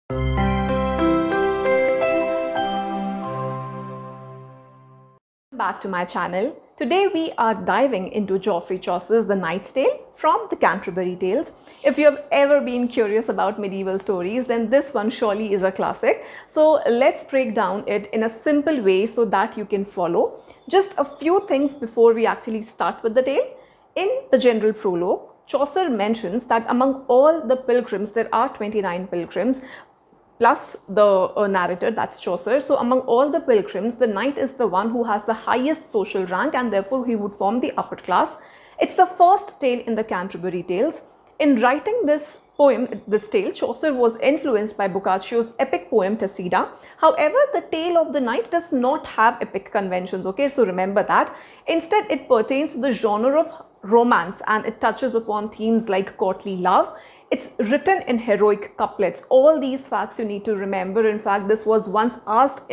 Back to my channel. Today we are diving into Geoffrey Chaucer's The Knight's Tale from the Canterbury Tales. If you have ever been curious about medieval stories, then this one surely is a classic. So let's break down it in a simple way so that you can follow. Just a few things before we actually start with the tale. In the general prologue, Chaucer mentions that among all the pilgrims, there are 29 pilgrims, plus the narrator, that's Chaucer. So among all the pilgrims, the knight is the one who has the highest social rank, and therefore he would form the upper class. It's the first tale in the Canterbury Tales. In writing this tale, Chaucer was influenced by Boccaccio's epic poem Tessida. However, the tale of the knight does not have epic conventions, okay? So remember that. Instead, it pertains to the genre of romance, and it touches upon themes like courtly love. It's written in heroic couplets. All these facts you need to remember. In fact, this was once asked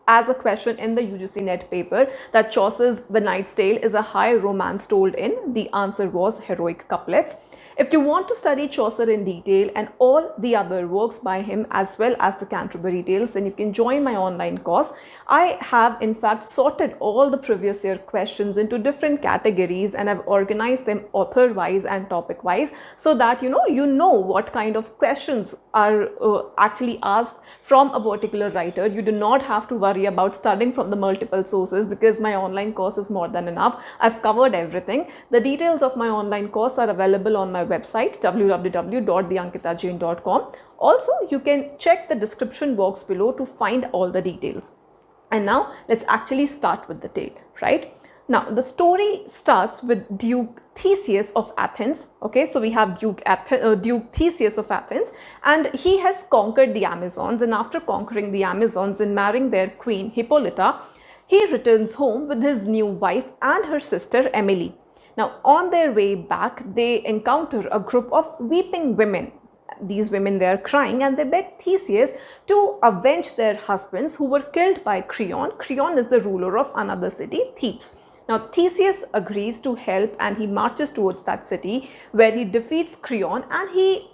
as a question in the UGC net paper, that Chaucer's The Knight's Tale is a high romance told in. The answer was heroic couplets. If you want to study Chaucer in detail and all the other works by him as well as the Canterbury Tales, then you can join my online course. I have in fact sorted all the previous year questions into different categories, and I've organized them author wise and topic wise, so that you know what kind of questions are actually asked from a particular writer. You do not have to worry about studying from the multiple sources, because my online course is more than enough. I've covered everything. The details of my online course are available on my website www.theankitajain.com. Also, you can check the description box below to find all the details. And now let's actually start with the tale, right? Now the story starts with Duke Theseus of Athens. Okay, so we have Duke Theseus of Athens, and he has conquered the Amazons, and after conquering the Amazons and marrying their queen Hippolyta, he returns home with his new wife and her sister Emily. Now, on their way back, they encounter a group of weeping women. These women, they are crying, and they beg Theseus to avenge their husbands who were killed by Creon. Creon is the ruler of another city, Thebes. Now, Theseus agrees to help, and he marches towards that city where he defeats Creon, and he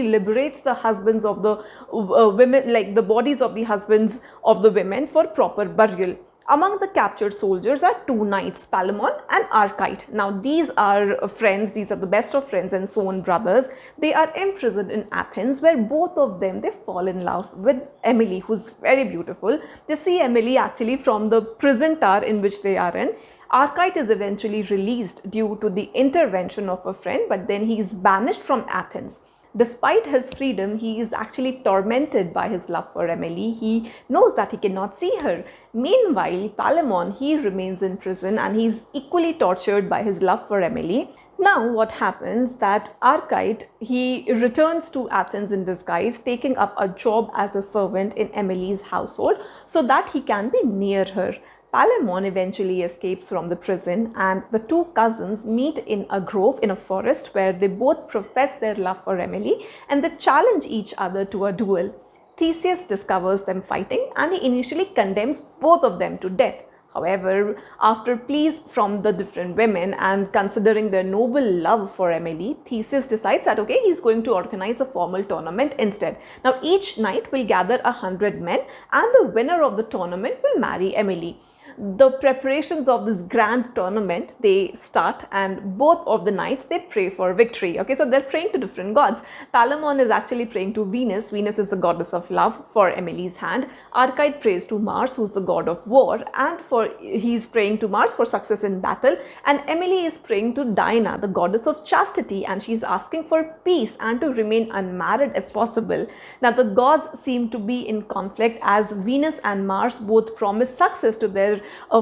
liberates the husbands of the women, like the bodies of the husbands of the women, for proper burial. Among the captured soldiers are two knights, Palamon and Archite. Now these are friends, these are the best of friends and sworn brothers. They are imprisoned in Athens, where both of them, they fall in love with Emily, who's very beautiful. They see Emily actually from the prison tower in which they are in. Archite is eventually released due to the intervention of a friend, but then he is banished from Athens. Despite his freedom, he is actually tormented by his love for Emily. He knows that he cannot see her. Meanwhile, Palamon, he remains in prison, and he is equally tortured by his love for Emily. Now what happens that Archite, he returns to Athens in disguise, taking up a job as a servant in Emily's household so that he can be near her. Palamon eventually escapes from the prison, and the two cousins meet in a grove in a forest where they both profess their love for Emily, and they challenge each other to a duel. Theseus discovers them fighting, and he initially condemns both of them to death. However, after pleas from the different women and considering their noble love for Emily, Theseus decides that okay, he's going to organize a formal tournament instead. Now each knight will gather 100 men, and the winner of the tournament will marry Emily. The preparations of this grand tournament, they start, and both of the knights, they pray for victory. Okay, so they're praying to different gods. Palamon is actually praying to Venus. Venus is the goddess of love for Emily's hand. Archite prays to Mars, who's the god of war, and he's praying to Mars for success in battle. And Emily is praying to Diana, the goddess of chastity, and she's asking for peace and to remain unmarried if possible. Now the gods seem to be in conflict, as Venus and Mars both promise success to their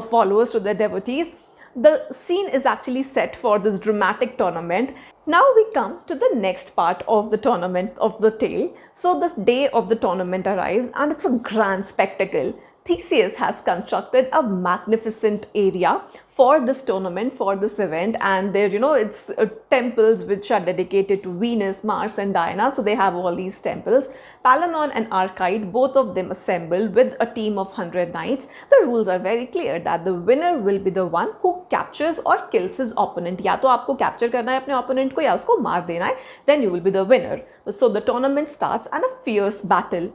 followers, to their devotees. The scene is actually set for this dramatic tournament. Now we come to the next part of the tournament, of the tale. So the day of the tournament arrives, and it's a grand spectacle. Theseus has constructed a magnificent area for this tournament, for this event, and there, it's temples which are dedicated to Venus, Mars, and Diana. So they have all these temples. Palamon and Arcite, both of them assemble with a team of 100 knights. The rules are very clear that the winner will be the one who captures or kills his opponent. या तो आपको capture करना है अपने opponent को या उसको मार देना है, then you will be the winner. So the tournament starts and a fierce battle.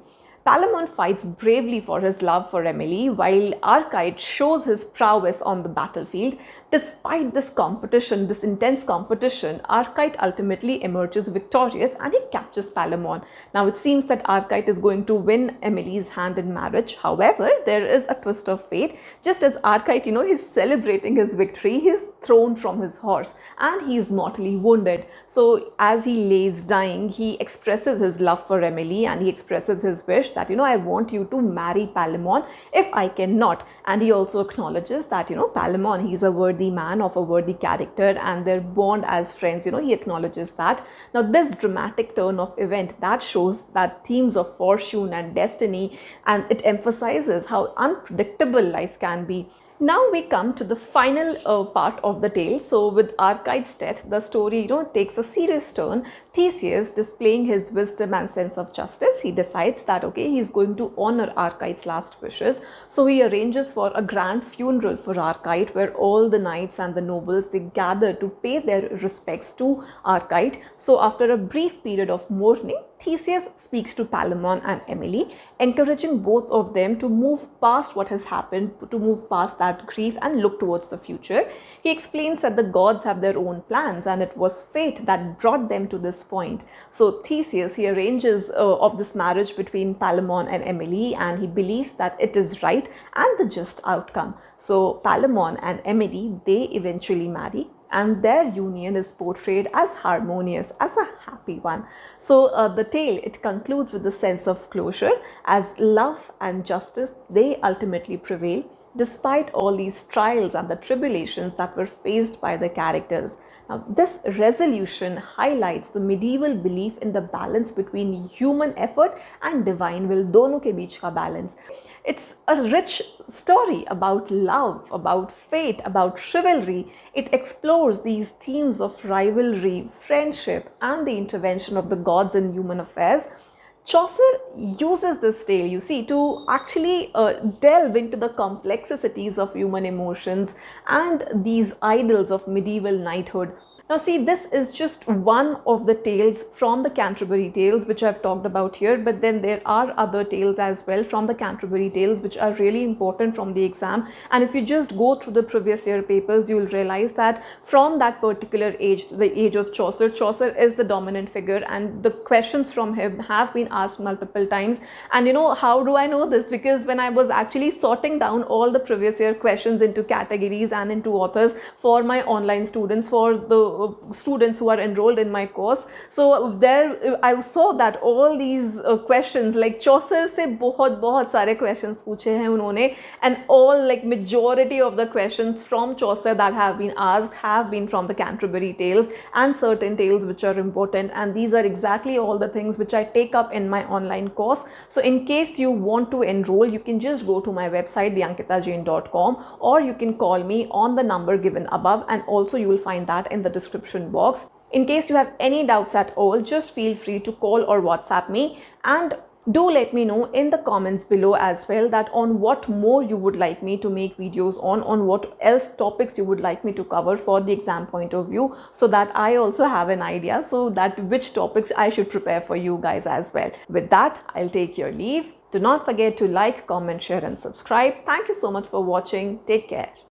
Palamon fights bravely for his love for Emily, while Arcite shows his prowess on the battlefield. Despite this competition, this intense competition, Arcite ultimately emerges victorious and he captures Palamon. Now it seems that Arcite is going to win Emily's hand in marriage. However, there is a twist of fate. Just as Arcite, he's celebrating his victory, he's thrown from his horse and he is mortally wounded. So as he lays dying, he expresses his love for Emily and he expresses his wish that, I want you to marry Palamon if I cannot. And he also acknowledges that, Palamon, he's a worthy man of a worthy character and their bond as friends, he acknowledges that. Now this dramatic turn of event that shows that themes of fortune and destiny, and it emphasizes how unpredictable life can be. Now we come to the final part of the tale. So with Arcite's death, the story takes a serious turn. Theseus, displaying his wisdom and sense of justice, he decides that he's going to honor Arcite's last wishes. So he arranges for a grand funeral for Arcite, where all the knights and the nobles, they gather to pay their respects to Arcite. So after a brief period of mourning, Theseus speaks to Palamon and Emily, encouraging both of them to move past what has happened, to move past that grief and look towards the future. He explains that the gods have their own plans and it was fate that brought them to this point. So Theseus, he arranges of this marriage between Palamon and Emily, and he believes that it is right and the just outcome. So Palamon and Emily, they eventually marry, and their union is portrayed as harmonious, as a happy one. So the tale, it concludes with a sense of closure, as love and justice, they ultimately prevail despite all these trials and the tribulations that were faced by the characters. Now, this resolution highlights the medieval belief in the balance between human effort and divine will, दोनों के बीच का balance. It's a rich story about love, about fate, about chivalry. It explores these themes of rivalry, friendship, and the intervention of the gods in human affairs. Chaucer uses this tale, to actually delve into the complexities of human emotions and these idols of medieval knighthood. Now see, this is just one of the tales from the Canterbury Tales which I've talked about here, but then there are other tales as well from the Canterbury Tales which are really important from the exam. And if you just go through the previous year papers, you'll realize that from that particular age, the age of Chaucer, Chaucer is the dominant figure and the questions from him have been asked multiple times. And how do I know this? Because when I was actually sorting down all the previous year questions into categories and into authors for my online students, for the students who are enrolled in my course, so there I saw that all these questions, like Chaucer से बहुत सारे questions पूछे हैं उन्होंने, and all, like majority of the questions from Chaucer that have been asked have been from the Canterbury Tales and certain tales which are important, and these are exactly all the things which I take up in my online course. So in case you want to enroll, you can just go to my website theankitajain.com, or you can call me on the number given above, and also you will find that in the description box. In case you have any doubts at all, just feel free to call or WhatsApp me, and do let me know in the comments below as well that on what more you would like me to make videos on what else topics you would like me to cover for the exam point of view, so that I also have an idea so that which topics I should prepare for you guys as well. With that, I'll take your leave. Do not forget to like, comment, share and subscribe. Thank you so much for watching. Take care.